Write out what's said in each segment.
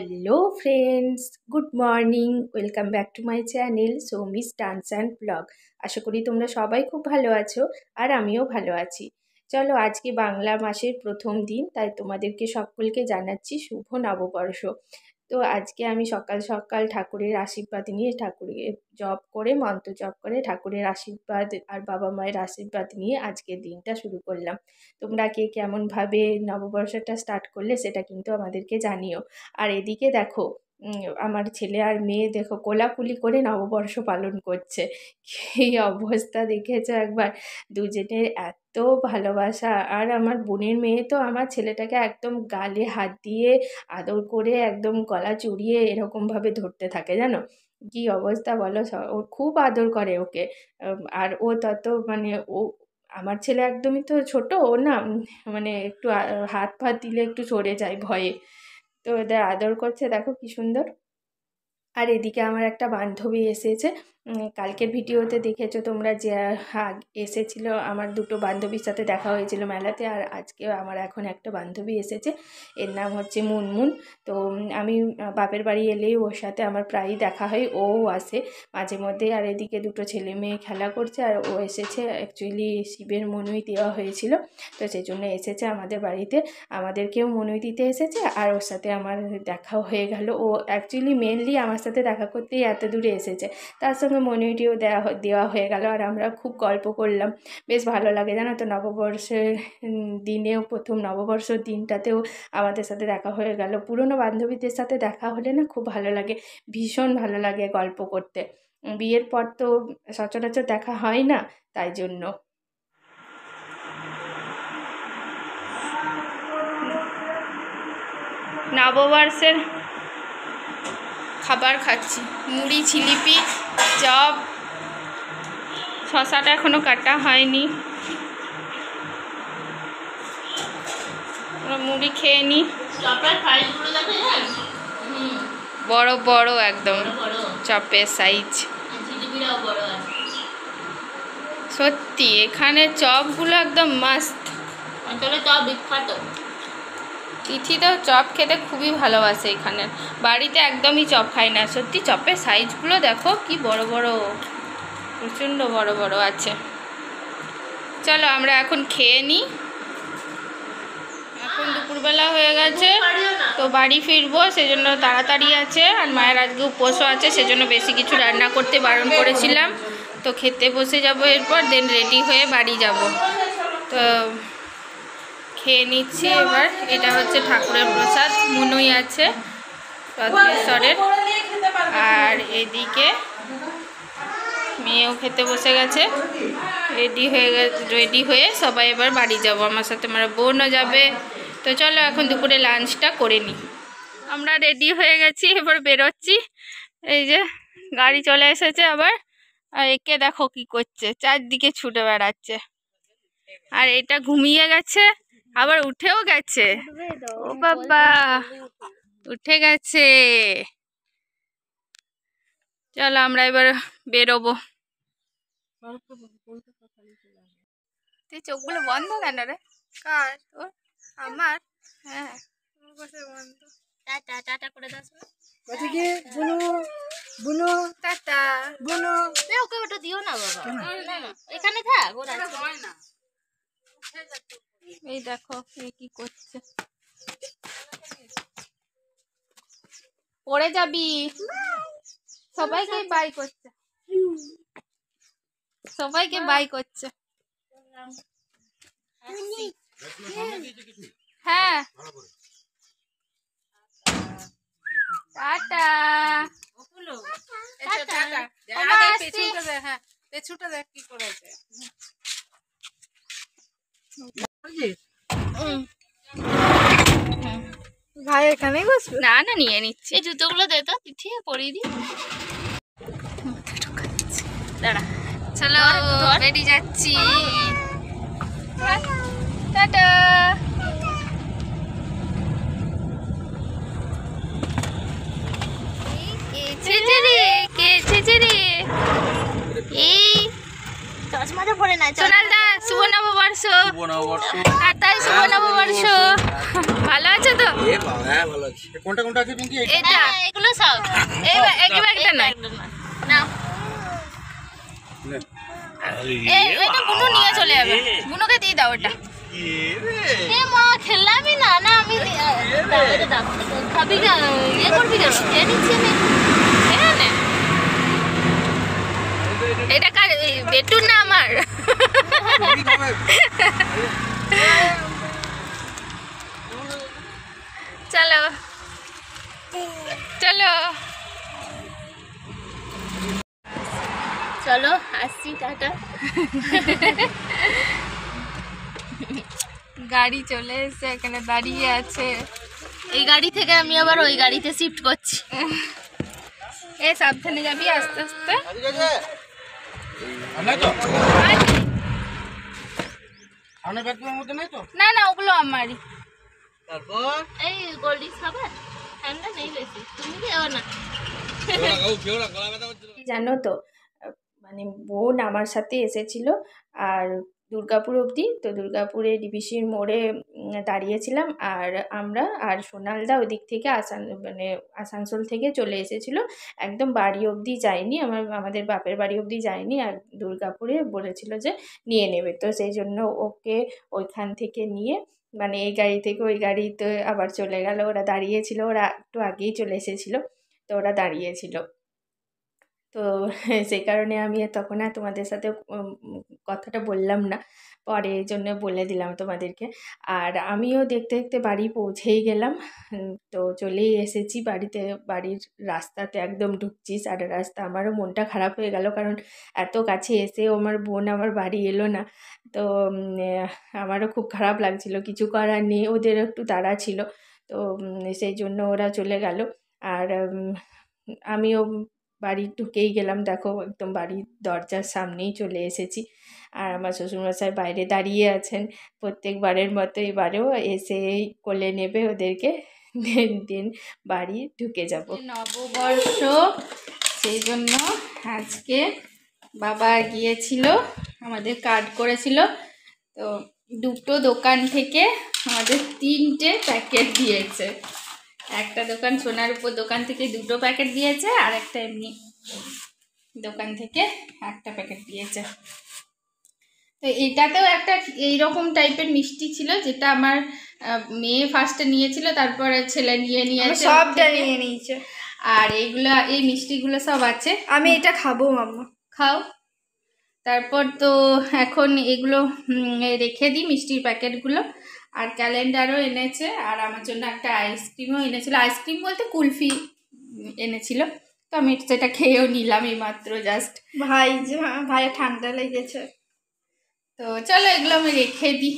Hello friends, good morning. Welcome back to my channel Soumi's dance and blog. আশা করি তোমরা সবাই খুব ভালো আছো আর আমিও ভালো আছি। চলো, আজকে বাংলা মাসের প্রথম দিন, তাই তোমাদেরকে সকলকে জানাচ্ছি শুভ নববর্ষ। তো আজকে আমি সকাল সকাল ঠাকুরের আশীর্বাদ নিয়ে, ঠাকুরের জপ করে, মন্ত্র জপ করে, ঠাকুরের আশীর্বাদ আর বাবা মায়ের আশীর্বাদ নিয়ে আজকের দিনটা শুরু করলাম। তোমরা কে কেমনভাবে নববর্ষটা স্টার্ট করলে সেটা কিন্তু আমাদেরকে জানিও। আর এদিকে দেখো, আমার ছেলে আর মেয়ে দেখো কোলাকুলি করে নববর্ষ পালন করছে। এই অবস্থা দেখেছো একবার? দুজনের এত ভালোবাসা। আর আমার বোনের মেয়ে তো আমার ছেলেটাকে একদম গালে হাত দিয়ে আদর করে একদম গলা চুড়িয়ে এরকমভাবে ধরতে থাকে, জানো? কি অবস্থা বলো! ও খুব আদর করে ওকে। আর ও তত মানে ও, আমার ছেলে একদমই তো ছোট, ও না মানে একটু হাত ফাত দিলে একটু সরে যায় ভয়ে। তো ওদের আদর করছে, দেখো কি সুন্দর। আর এদিকে আমার একটা বান্ধবী এসেছে। কালকের ভিডিওতে দেখেছো তোমরা যে এসেছিল, আমার দুটো বান্ধবীর সাথে দেখা হয়েছিল মেলাতে। আর আজকেও আমার এখন একটা বান্ধবী এসেছে, এর নাম হচ্ছে মুনমুন। তো আমি বাপের বাড়ি এলেই ওর সাথে আমার প্রায়ই দেখা হয়, ও আসে মাঝে মধ্যে। আর এদিকে দুটো ছেলে মেয়ে খেলা করছে, আর ও এসেছে। অ্যাকচুয়ালি শিবের মনুই দেওয়া হয়েছিল, তো সেই জন্য এসেছে আমাদের বাড়িতে। আমাদেরকেও মনুই দিতে এসেছে, আর ওর সাথে আমার দেখাও হয়ে গেল। ও অ্যাকচুয়ালি মেনলি আমার সাথে দেখা করতেই এত দূরে এসেছে, তার সঙ্গে মনুইটিও দেওয়া হয়ে গেল। আর আমরা খুব গল্প করলাম, বেশ ভালো লাগে জানো তো। নববর্ষের দিনেও, প্রথম নববর্ষের দিনটাতেও আমাদের সাথে দেখা হয়ে গেল। পুরনো বান্ধবীদের সাথে দেখা হলে না খুব ভালো লাগে, ভীষণ ভালো লাগে গল্প করতে। বিয়ের পর তো সচরাচর দেখা হয় না, তাই জন্য। নববর্ষের খাবার খাচ্ছি, মুড়ি, জিলিপি, চপ। শশাটা এখনো কাটা হয়নি, মুড়ি খেয়ে নি। বড় বড় একদম চপের সাইজ। সত্যি এখানে চপগুলো একদম মাস্ট। চপ বিখ্যাত। তিথি তো চপ খেতে খুবই ভালোবাসে এখানে, বাড়িতে একদমই চপ খায় না। সত্যি চপের সাইজগুলো দেখো কি বড় বড়, প্রচণ্ড বড় বড় আছে। চলো আমরা এখন খেয়ে নিই। এখন দুপুরবেলা হয়ে গেছে, তো বাড়ি ফিরবো, সেজন্য তাড়াতাড়ি আছে। আর মায়ের আজকে উপোসও আছে, সেজন্য বেশি কিছু রান্না করতে বারণ করেছিলাম। তো খেতে বসে যাব, এরপর দেন রেডি হয়ে বাড়ি যাব। তো খেয়ে নিচ্ছি এবার। এটা হচ্ছে ঠাকুরের প্রসাদ, মনুই আছে রত্নেশ্বরের। আর এদিকে মেয়েও খেতে বসে গেছে, রেডি হয়ে সবাই এবার বাড়ি যাব। আমার সাথে আমার বোনও যাবে। তো চলো এখন দুপুরে লাঞ্চটা করে নিই। আমরা রেডি হয়ে গেছি, এবার বেরোচ্ছি। এই যে গাড়ি চলে এসেছে আবার। আর একে দেখো কি করছে, চারদিকে ছুটে বেড়াচ্ছে। আর এটা ঘুমিয়ে গেছে, আবার উঠেও গেছে। ও বাবা, উঠে গেছে। চলো আমরা এবার বেরোবো। তুই চোখগুলো বন্ধ কেন রে? কার? তোর? আমার? হ্যাঁ বন্ধ। টাটা টাটা করে দাও। ওদিকে বুনু, বুনু টাটা। বুনু ওকে ওটা দিও না বাবা, না না এখানে থাক, ওরা হয় না। এই দেখো এ কি করছে, পড়ে যাবি। সবাইকে বাই করছে, সবাইকে বাই করছে। হ্যাঁ টাটা। পেছুটা দেখ কি করেছে। ভাই এখানেই বসবে? না না নিয়ে নিচ্ছি। এই জুতোগুলো দে তো, তিথি পরিয়ে দি। দাঁড়া, চলো বেরিয়ে যাচ্ছি। টাটা। এই চশমাটা পরে না। সোনালদা শুভ নববর্ষ। নববর্ষ। আর তাই শুভ নববর্ষ। ভালো আছো তো? কোনটা কোনটা আছে পিঙ্কি? এটা এগুলো সব এই ব্যাগটা না নাও। এটা গুনু নিয়ে চলে যাবে, গুনুকে দিয়ে দাও ওটা। এ মা খেললামই না না আমি খাবি না ইয়ে করবি কেন? খেয়ে নিচ্ছি আমি। এটা কার? বেটুর না আমার? চলো চলো চলো আসছি, টাটা। গাড়ি চলে এসেছে, এখানে দাঁড়িয়ে আছে। এই গাড়ি থেকে আমি আবার ওই গাড়িতে শিফট করছি। এ সাবধানে যাবি, আস্তে আস্তে। না না ওগুলো আমারই। এই গোল্ডিস খাবার ঠান্ডা নেই বেশি, তুমি খেও না। জানো তো মানে বোন আমার সাথে এসেছিল আর দুর্গাপুর অবধি, তো দুর্গাপুরে ডিভিসির মোড়ে দাঁড়িয়েছিলাম। আর আমরা আর সোনালদা ওদিক থেকে মানে আসানসোল থেকে চলে এসেছিল, একদম বাড়ি অবধি যায়নি, আমাদের বাপের বাড়ি অবধি যায়নি। আর দুর্গাপুরে বলেছিল যে নিয়ে নেবে, তো সেই জন্য ওকে ওইখান থেকে নিয়ে মানে এই গাড়ি থেকে ওই গাড়িতে আবার চলে গেল। ওরা দাঁড়িয়েছিল, ওরা একটু আগেই চলে এসেছিলো, তো ওরা দাঁড়িয়েছিল। তো সেই কারণে আমি তখন আর তোমাদের সাথে কথাটা বললাম না, পরে এই জন্য বলে দিলাম তোমাদেরকে। আর আমিও দেখতে দেখতে বাড়ি পৌঁছেই গেলাম। তো চলেই এসেছি বাড়িতে, বাড়ির রাস্তাতে একদম ঢুকছি সারা রাস্তা। আমারও মনটা খারাপ হয়ে গেল, কারণ এত কাছে এসেও আমার বোন আমার বাড়ি এলো না। তো আমারও খুব খারাপ লাগছিল, কিছু করার নেই, ওদের একটু তাড়া ছিল, তো সেই জন্য ওরা চলে গেল। আর আমিও বাড়ি ঢুকেই গেলাম, দেখো একদম বাড়ির দরজার সামনেই চলে এসেছি। আর আমার শ্বশুরমশাই বাইরে দাঁড়িয়ে আছেন প্রত্যেকবারের মতো, এবারেও এসেই কোলে নেবে ওদেরকে, দিন বাড়ি ঢুকে যাব। নববর্ষ, সেই জন্য আজকে বাবা গিয়েছিল, আমাদের কার্ড করেছিল, তো দুটো দোকান থেকে আমাদের 3টে প্যাকেট দিয়েছে। একটা দোকান সোনার উপর দোকান থেকে 2টো প্যাকেট দিয়েছে, আর একটা এমনি দোকান থেকে 1টা প্যাকেট দিয়েছে। তো এটাতেও একটা এইরকম টাইপের মিষ্টি ছিল, যেটা আমার মেয়ে ফার্স্টে নিয়েছিল, তারপরে ছেলে নিয়েছে, সবটা নিয়ে নিয়েছে। আর এইগুলো এই মিষ্টিগুলো সব আছে। আমি এটা খাবো মাম্মা। খাও। তারপর তো এখন এগুলো রেখে দিই মিষ্টির প্যাকেটগুলো। আর ক্যালেন্ডারও এনেছে, আর আমার জন্য একটা আইসক্রিমও এনেছিল, আইসক্রিম বলতে কুলফি এনেছিল, তো আমি সেটা খেয়েও নিলাম এইমাত্র জাস্ট। ভাইয়ের ঠান্ডা লেগেছে, তো চলো এগুলো আমি রেখে দিই।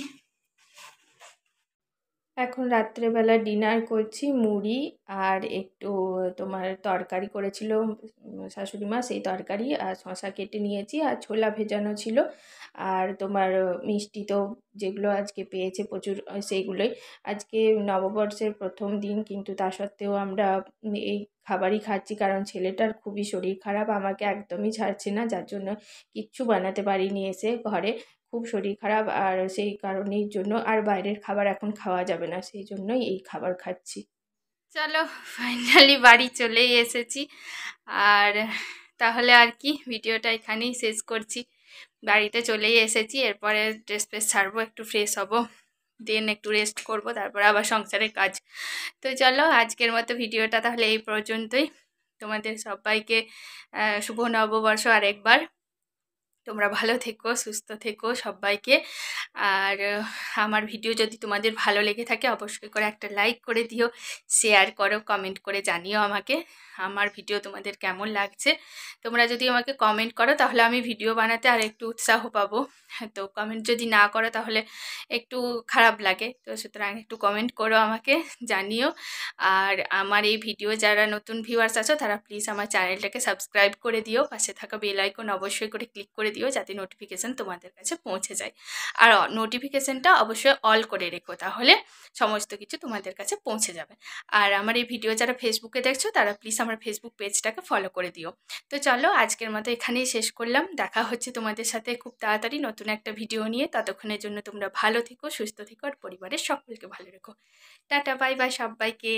এখন রাত্রেবেলা ডিনার করছি, মুড়ি আর একটু তোমার তরকারি করেছিল শাশুড়ি মা, সেই তরকারি আর শশা কেটে নিয়েছি, আর ছোলা ভেজানো ছিল, আর তোমার মিষ্টি তো যেগুলো আজকে পেয়েছে প্রচুর, সেইগুলোই। আজকে নববর্ষের প্রথম দিন, কিন্তু তা সত্ত্বেও আমরা এই খাবারই খাচ্ছি, কারণ ছেলেটার খুবই শরীর খারাপ, আমাকে একদমই ছাড়ছে না, যার জন্য কিচ্ছু বানাতে পারিনি এসে ঘরে, খুব শরীর খারাপ। আর সেই কারণের জন্য আর বাইরের খাবার এখন খাওয়া যাবে না, সেই জন্যই এই খাবার খাচ্ছি। চলো ফাইনালি বাড়ি চলেই এসেছি, আর তাহলে আর কি ভিডিওটা এখানেই শেষ করছি। বাড়িতে চলেই এসেছি, এরপরে ড্রেস ফ্রেস ছাড়বো, একটু ফ্রেশ হব, দেন একটু রেস্ট করব, তারপর আবার সংসারের কাজ। তো চলো আজকের মতো ভিডিওটা তাহলে এই পর্যন্তই। তোমাদের সবাইকে শুভ নববর্ষ আরেকবার। তোমরা ভালো থেকো, সুস্থ থেকো সবাইকে। আর আমার ভিডিও যদি তোমাদের ভালো লেগে থাকে অবশ্যই করে একটা লাইক করে দিও, শেয়ার করো, কমেন্ট করে জানিও আমাকে আমার ভিডিও তোমাদের কেমন লাগছে। তোমরা যদি আমাকে কমেন্ট করো তাহলে আমি ভিডিও বানাতে আর একটু উৎসাহ পাবো, তো কমেন্ট যদি না করো তাহলে একটু খারাপ লাগে, তো সুতরাং একটু কমেন্ট করো, আমাকে জানিও। আর আমার এই ভিডিও যারা নতুন ভিউয়ার্স আছো তারা প্লিজ আমার চ্যানেলটাকে সাবস্ক্রাইব করে দিও, পাশে থাকা বেল আইকন অবশ্যই করে ক্লিক করে দিও যাতে নোটিফিকেশান তোমাদের কাছে পৌঁছে যায়। আর নোটিফিকেশানটা অবশ্যই অল করে রেখো, তাহলে সমস্ত কিছু তোমাদের কাছে পৌঁছে যাবে। আর আমার এই ভিডিও যারা ফেসবুকে দেখছো তারা প্লিজ আমার ফেসবুক পেজটাকে ফলো করে দিও। তো চলো আজকের মতো এখানেই শেষ করলাম। দেখা হচ্ছে তোমাদের সাথে খুব তাড়াতাড়ি নতুন একটা ভিডিও নিয়ে। ততক্ষণের জন্য তোমরা ভালো থেকো, সুস্থ থেকো আর পরিবারের সকলকে ভালো রেখো। টাটা, বাই বাই সবাইকে।